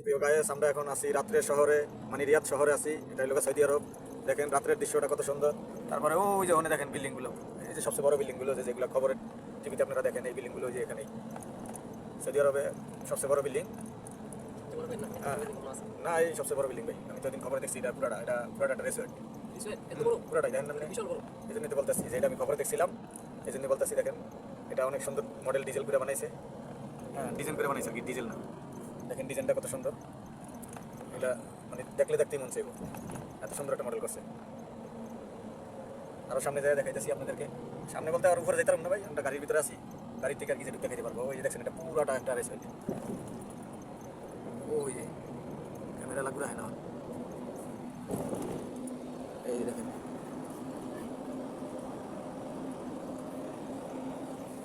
প্রিয় গায়েস, আমরা এখন আছি রাত্রের শহরে, মানে রিয়াদ শহরে আছি। এটা হলো সৌদি আরব। দেখেন রাত্রের দৃশ্যটা কত সুন্দর। তারপরে ওই যে ওখানে দেখেন বিল্ডিংগুলো, এই যে সবচেয়ে বড় বিল্ডিংগুলো, যেগুলো খবরের টিভিতে আপনারা দেখেন, এই বিল্ডিংগুলো যে এখানেই সৌদি আরবে সবচেয়ে বড় বিল্ডিং। না, এই সবচেয়ে বড় বিল্ডিং ভাই। আমি তো দিন খবরে দেখছি, এটা পুরাটা একটা রেস্টুরেন্ট, পুরাটাই দেখেন না। এই জন্যই তো বলতেছি যে এটা আমি খবরে দেখছিলাম, এই জন্যই বলতেছি। দেখেন এটা অনেক সুন্দর মডেল, ডিজেল করে বানাইছে। হ্যাঁ, ডিজাইন করে বানাইছে আর কি, ডিজেল না। দেখেন ডিজাইনটা কত সুন্দর। এটা মানে দেখতেই মন চাইব, এত সুন্দর একটা মডেল করছে। আরও সামনে যায় দেখাইতেছি আপনাদেরকে। সামনে বলতে আর উপরে যেতে পারবো না ভাই, আমরা গাড়ির ভিতরে আছি। গাড়ির থেকে আর কিছু দেখাইতে পারবো। ওই যে দেখছেন, এটা পুরাটা একটা রেস্টুরেন্ট। ওই যে ক্যামেরা লাগবে হয় না, এই যে দেখেন,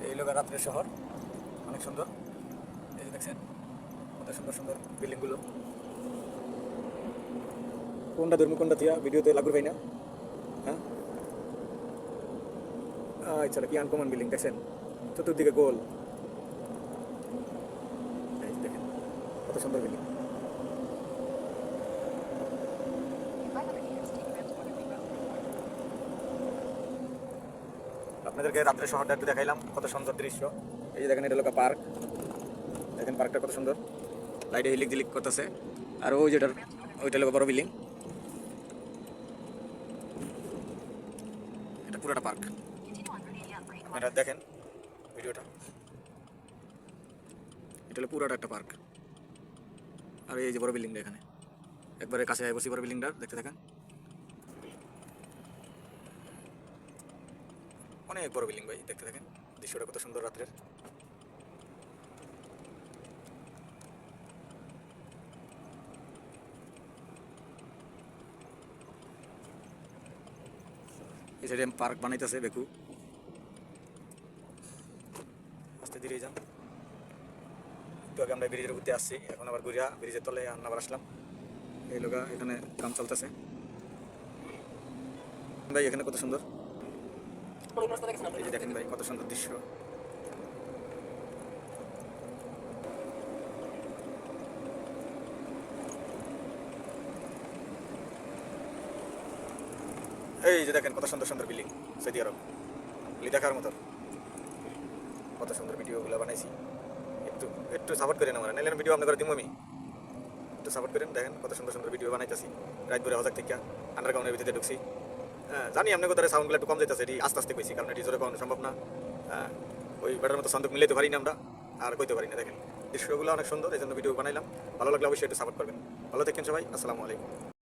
এই লোক রাত্রের শহর অনেক সুন্দর। এই যে দেখছেন কত সুন্দর সুন্দর বিল্ডিংগুলো। কোনটা ধর্ম কোনটা দিয়া ভিডিওতে লাগবে ভাই না? হ্যাঁ, আচ্ছা, কি আনকমন বিল্ডিং দেখছেন, চতুর্দিকে গোল। এই যে দেখেন কত সুন্দর বিল্ডিং। আপনাদেরকে রাত্রের শহরটা একটু দেখাইলাম, কত সুন্দর দৃশ্য। এই যে দেখেন, এটা লোক পার্ক। দেখেন পার্কটা কত সুন্দর, লাইটে হিলিক দিলিক করতেছে। আর ওই যেটার ওইটা লোক বড় বিল্ডিং, এটা পুরোটা পার্ক। এটা দেখেন ভিডিওটা, এটা হলো পুরোটা একটা পার্ক। আর এই যে বড় বিল্ডিংটা, এখানে একবারে কাছে আয় বসি বড় বিল্ডিংটা দেখতে থাকেন। অনেক বড় বিল্ডিং ভাই, দেখতে থাকেন দৃশ্যটা কত সুন্দর রাত্রের। এই সাইডে পার্ক বানাইতেছে বেকু, আস্তে ধীরে যান। একটু আগে আমরা ব্রিজের উপরে আসছি, এখন আবার ঘুরিয়া ব্রিজের তলে আবার আসলাম। এই লোক এখানে কাম চলতেছে ভাই। এখানে কত সুন্দর, এই যে দেখেন ভাই কত সুন্দর দৃশ্য। এই যে দেখেন কত সুন্দর সুন্দর বিল্ডিং সৌদি আরব, দেখার মতো। কত সুন্দর ভিডিওগুলো বানাইছি। একটু একটু সাপোর্ট করেন আমার, নাইলে ভিডিও আপনার দিব আমি। একটু সাপোর্ট করেন, দেখেন কত সুন্দর সুন্দর ভিডিও বানাইতেছি। রাত ভরে হজাক থেকে আন্ডারগ্রাউন্ডের ভিতরে ঢুকছি। হ্যাঁ জানি আপনার কোথায় সাউন্ডগুলো একটু কম যেতেছে, এটি আস্তে আস্তে কইছি, কারণ এটি জোরে কমানো সম্ভব না। ওই বেটার মতো সন্দুক মিলাইতে পারি না আমরা, আর কইতে পারি না। দেখেন দৃশ্যগুলো অনেক সুন্দর, এই জন্য ভিডিও বানাইলাম। ভালো লাগলে অবশ্যই একটু সাপোর্ট করবেন। ভালো থাকেন সবাই, আসসালামু আলাইকুম।